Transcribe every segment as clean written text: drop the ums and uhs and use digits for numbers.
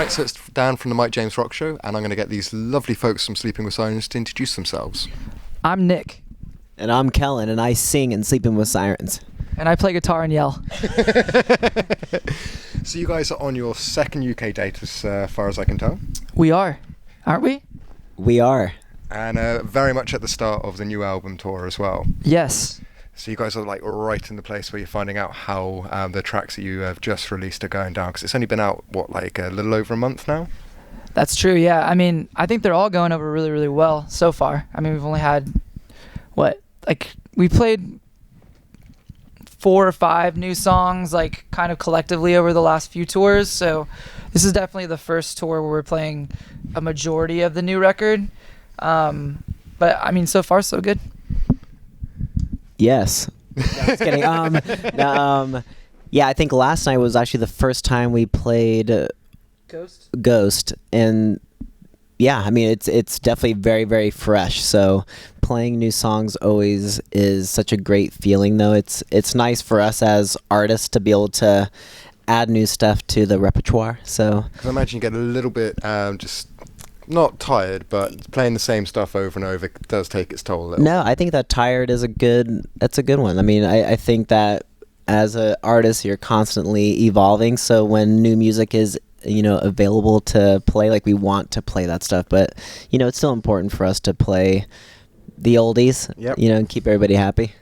Right, so it's Dan from the Mike James Rock Show, and I'm going to get these lovely folks from Sleeping with Sirens to introduce themselves. I'm Nick. And I'm Kellin, and I sing in Sleeping with Sirens. And I play guitar and yell. So you guys are on your second UK date as far as I can tell. We are, aren't we? We are. And very much at the start of the new album tour as well. Yes. So you guys are like right in the place where you're finding out how the tracks that you have just released are going down, because it's only been out, like a little over a month now? That's true, yeah. I mean, I think they're all going over really, really well so far. I mean, we've only had, we played 4 or 5 new songs, like, kind of collectively over the last few tours, so this is definitely the first tour where we're playing a majority of the new record. But, I mean, so far, so good. Yes. No, just kidding. Yeah, I think last night was actually the first time we played Ghost, and yeah, I mean it's definitely very, very fresh. So playing new songs always is such a great feeling, though. It's nice for us as artists to be able to add new stuff to the repertoire. So 'cause I imagine you get a little bit just not tired, but playing the same stuff over and over does take its toll a little. No, I think that tired is that's a good one. I mean, I think that as an artist, you're constantly evolving. So when new music is, available to play, like, we want to play that stuff. But, it's still important for us to play the oldies, yep. And keep everybody happy.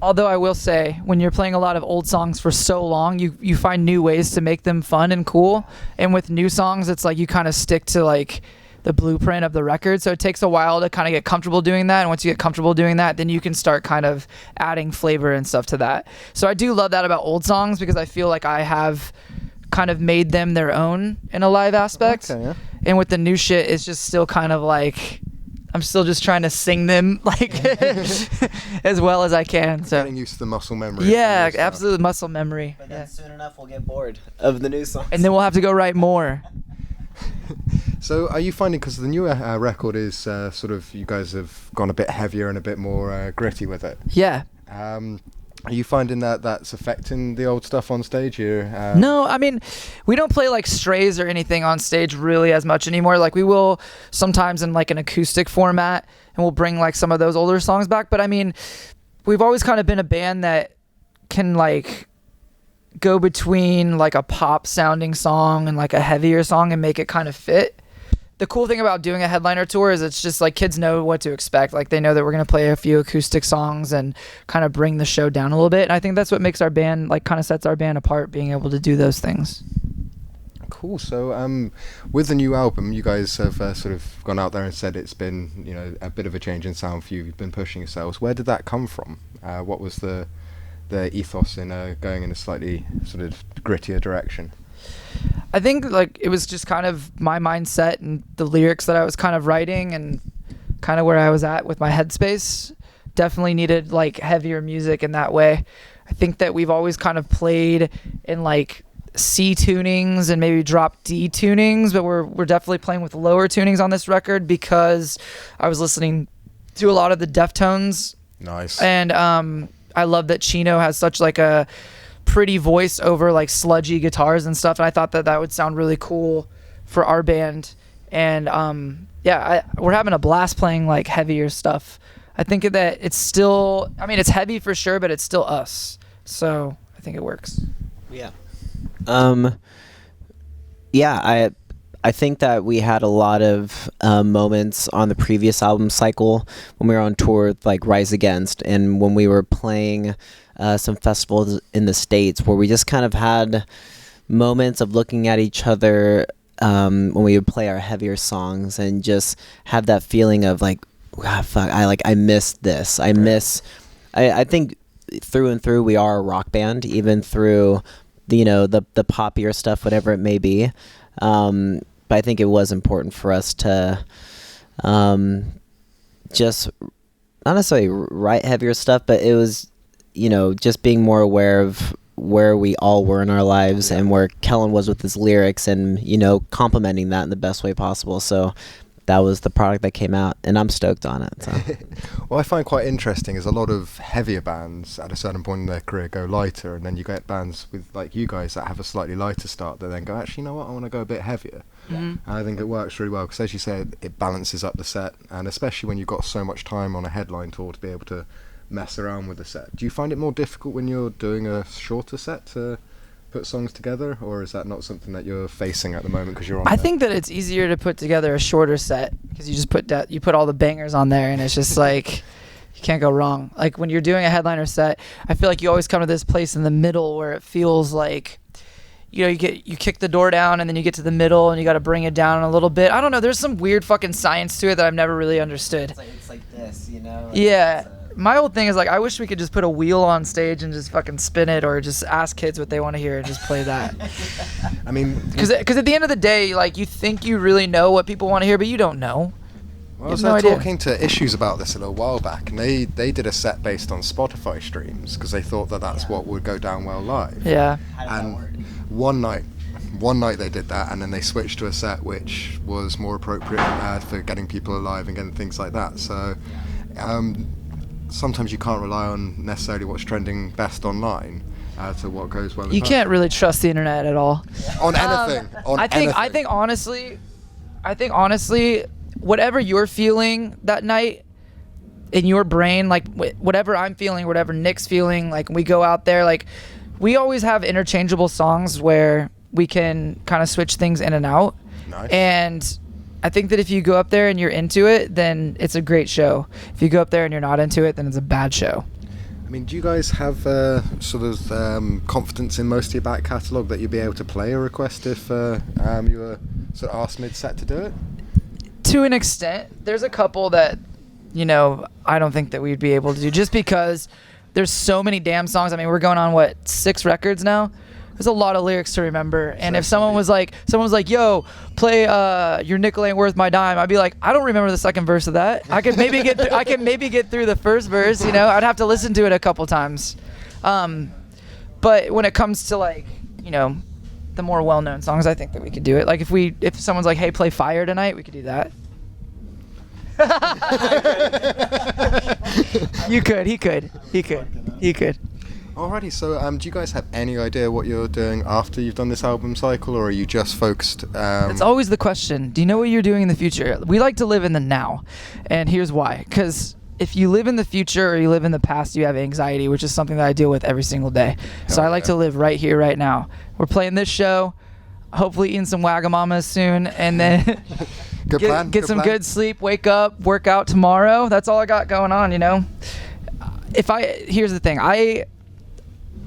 Although I will say, when you're playing a lot of old songs for so long, you find new ways to make them fun and cool. And with new songs, it's like you kind of stick to, like, the blueprint of the record. So it takes a while to kind of get comfortable doing that. And once you get comfortable doing that, then you can start kind of adding flavor and stuff to that. So I do love that about old songs, because I feel like I have kind of made them their own in a live aspect. Okay, yeah. And with the new shit, it's just still kind of like, I'm still just trying to sing them like as well as I can. So getting used to the muscle memory. Yeah, absolute muscle memory. But then soon enough we'll get bored of the new songs. And then we'll have to go write more. So are you finding, because the newer record is sort of, you guys have gone a bit heavier and a bit more gritty with it. Yeah. Are you finding that that's affecting the old stuff on stage? No, I mean, we don't play like Strays or anything on stage really as much anymore. Like, we will sometimes in like an acoustic format, and we'll bring like some of those older songs back. But I mean, we've always kind of been a band that can like go between like a pop sounding song and like a heavier song and make it kind of fit. The cool thing about doing a headliner tour is it's just like kids know what to expect. Like, they know that we're going to play a few acoustic songs and kind of bring the show down a little bit. And I think that's what makes our band, like, kind of sets our band apart, being able to do those things. Cool. So with the new album, you guys have sort of gone out there and said it's been, a bit of a change in sound for you. You've been pushing yourselves. Where did that come from? What was the ethos in going in a slightly sort of grittier direction? I think like it was just kind of my mindset and the lyrics that I was kind of writing, and kind of where I was at with my headspace. Definitely needed like heavier music in that way. I think that we've always kind of played in like C tunings and maybe drop D tunings, but we're definitely playing with lower tunings on this record, because I was listening to a lot of the Deftones. Nice. And I love that Chino has such like a pretty voice over like sludgy guitars and stuff, and I thought that would sound really cool for our band. And we're having a blast playing like heavier stuff. I think that it's still, I mean, it's heavy for sure, but it's still us, so I think it works. Yeah. I think that we had a lot of moments on the previous album cycle when we were on tour with like Rise Against, and when we were playing some festivals in the States, where we just kind of had moments of looking at each other when we would play our heavier songs, and just have that feeling of like, God, fuck, I miss this. I think through and through we are a rock band, even through the poppier stuff, whatever it may be. But I think it was important for us to just not necessarily write heavier stuff, but it was, just being more aware of where we all were in our lives, and where Kellin was with his lyrics, and, complimenting that in the best way possible. So that was the product that came out, and I'm stoked on it. So. What I find quite interesting is a lot of heavier bands at a certain point in their career go lighter, and then you get bands with like you guys that have a slightly lighter start that then go, actually, you know what, I want to go a bit heavier. And I think it works really well because, as you said, it balances up the set, and especially when you've got so much time on a headline tour to be able to mess around with the set. Do you find it more difficult when you're doing a shorter set to put songs together, or is that not something that you're facing at the moment because you're on? I think that it's easier to put together a shorter set because you just put all the bangers on there, and it's just like you can't go wrong. Like when you're doing a headliner set, I feel like you always come to this place in the middle where it feels like, you know, you kick the door down and then you get to the middle and you got to bring it down a little bit. I don't know. There's some weird fucking science to it that I've never really understood. It's like this, you know? Yeah. My whole thing is like, I wish we could just put a wheel on stage and just fucking spin it, or just ask kids what they want to hear and just play that. I mean, because at the end of the day, like, you think you really know what people want to hear, but you don't know. Well, I was no idea. talking to Issues about this a little while back, and they did a set based on Spotify streams because they thought that that's what would go down well live. Yeah. And one night they did that, and then they switched to a set which was more appropriate for getting people alive and getting things like that. So sometimes you can't rely on necessarily what's trending best online to what goes well. You can't really trust the internet at all. On anything. I think honestly, whatever you're feeling that night in your brain, like whatever I'm feeling, whatever Nick's feeling, like when we go out there, like we always have interchangeable songs where we can kind of switch things in and out. Nice. And I think that if you go up there and you're into it, then it's a great show. If you go up there and you're not into it, then it's a bad show. I mean, do you guys have sort of confidence in most of your back catalogue that you'd be able to play a request if you were sort of asked mid-set to do it? To an extent. There's a couple that, you know, I don't think that we'd be able to do just because there's so many damn songs. I mean, we're going on, 6 records now? There's a lot of lyrics to remember, and if someone was like, yo, play Your Nickel Ain't Worth My Dime, I'd be like, I don't remember the second verse of that. I could maybe get through the first verse, you know. I'd have to listen to it a couple times. But when it comes to, like, you know, the more well-known songs, I think that we could do it. Like if someone's like, hey, play Fire tonight, we could do that. He could. Alrighty, so do you guys have any idea what you're doing after you've done this album cycle, or are you just focused? It's always the question. Do you know what you're doing in the future? We like to live in the now, and here's why. Because if you live in the future or you live in the past, you have anxiety, which is something that I deal with every single day. So I like to live right here, right now. We're playing this show, hopefully eating some Wagamamas soon, and then get some good sleep, wake up, work out tomorrow. That's all I got going on, you know. Here's the thing.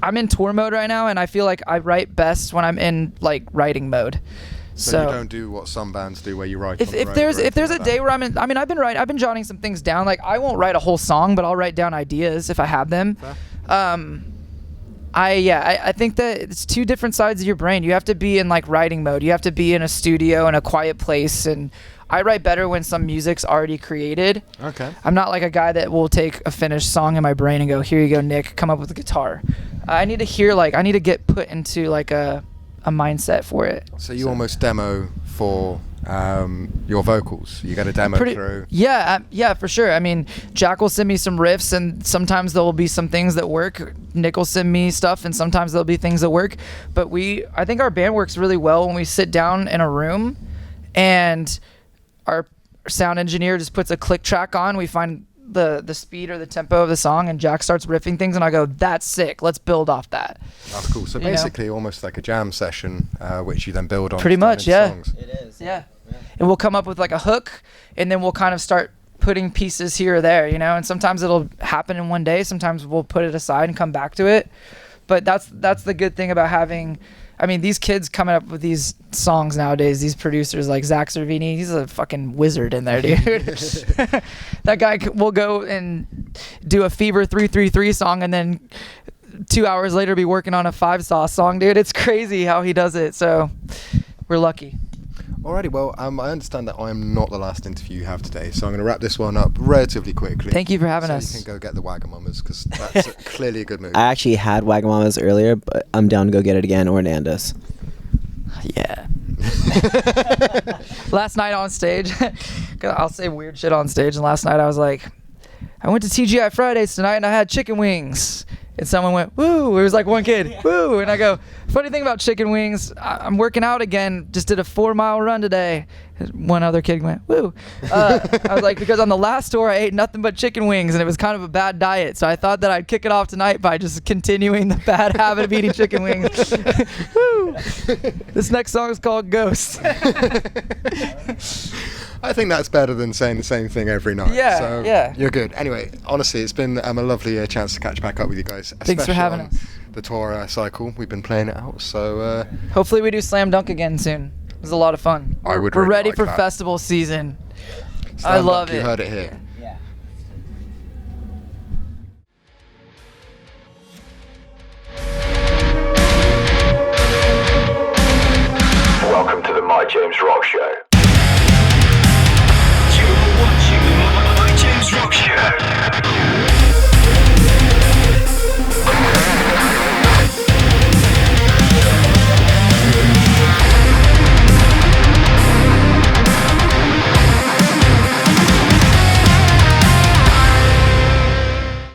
I'm in tour mode right now, and I feel like I write best when I'm in like writing mode. So you don't do what some bands do, where you write. If there's a day where I've been jotting some things down. Like I won't write a whole song, but I'll write down ideas if I have them. I think that it's two different sides of your brain. You have to be in like writing mode. You have to be in a studio in a quiet place, and I write better when some music's already created. Okay. I'm not like a guy that will take a finished song in my brain and go, here you go, Nick, come up with a guitar. I need to get put into like a mindset for it. So you almost demo for your vocals. You got a demo through. Yeah, for sure. I mean, Jack will send me some riffs, and sometimes there will be some things that work. Nick will send me stuff, and sometimes there'll be things that work. But I think our band works really well when we sit down in a room, and our sound engineer just puts a click track on. We find the speed or the tempo of the song, and Jack starts riffing things, and I go, that's sick, let's build off that. That's cool. So basically almost like a jam session, which you then build on. Pretty much, yeah. Songs. It is. Yeah. And we'll come up with like a hook, and then we'll kind of start putting pieces here or there, you know, and sometimes it'll happen in one day, sometimes we'll put it aside and come back to it. But that's the good thing about having, I mean, these kids coming up with these songs nowadays, these producers like Zach Cervini, he's a fucking wizard in there, dude. That guy will go and do a Fever 333 song and then 2 hours later be working on a 5 Sauce song, dude. It's crazy how he does it, so we're lucky. Alrighty, well, I understand that I'm not the last interview you have today, so I'm going to wrap this one up relatively quickly. Thank you for having us. So you can go get the Wagamamas, because that's clearly a good move. I actually had Wagamamas earlier, but I'm down to go get it again, or Nando's. Yeah. Last night on stage, I'll say weird shit on stage. And last night I was like, I went to TGI Fridays tonight and I had chicken wings. And someone went, woo. It was like one kid, woo. And I go, funny thing about chicken wings, I'm working out again. Just did a 4-mile run today. One other kid went, woo. I was like, because on the last tour I ate nothing but chicken wings and it was kind of a bad diet. So I thought that I'd kick it off tonight by just continuing the bad habit of eating chicken wings. Woo. This next song is called Ghost. I think that's better than saying the same thing every night. Yeah, so yeah. You're good. Anyway, honestly, it's been a lovely chance to catch back up with you guys. Thanks for having on us. The tour cycle. We've been playing it out, so... Hopefully we do Slam Dunk again soon. It was a lot of fun. I would We're really ready like for that. festival season. Slam I love Dunk, it. You heard it here. Yeah. Welcome to the My James Rock Show.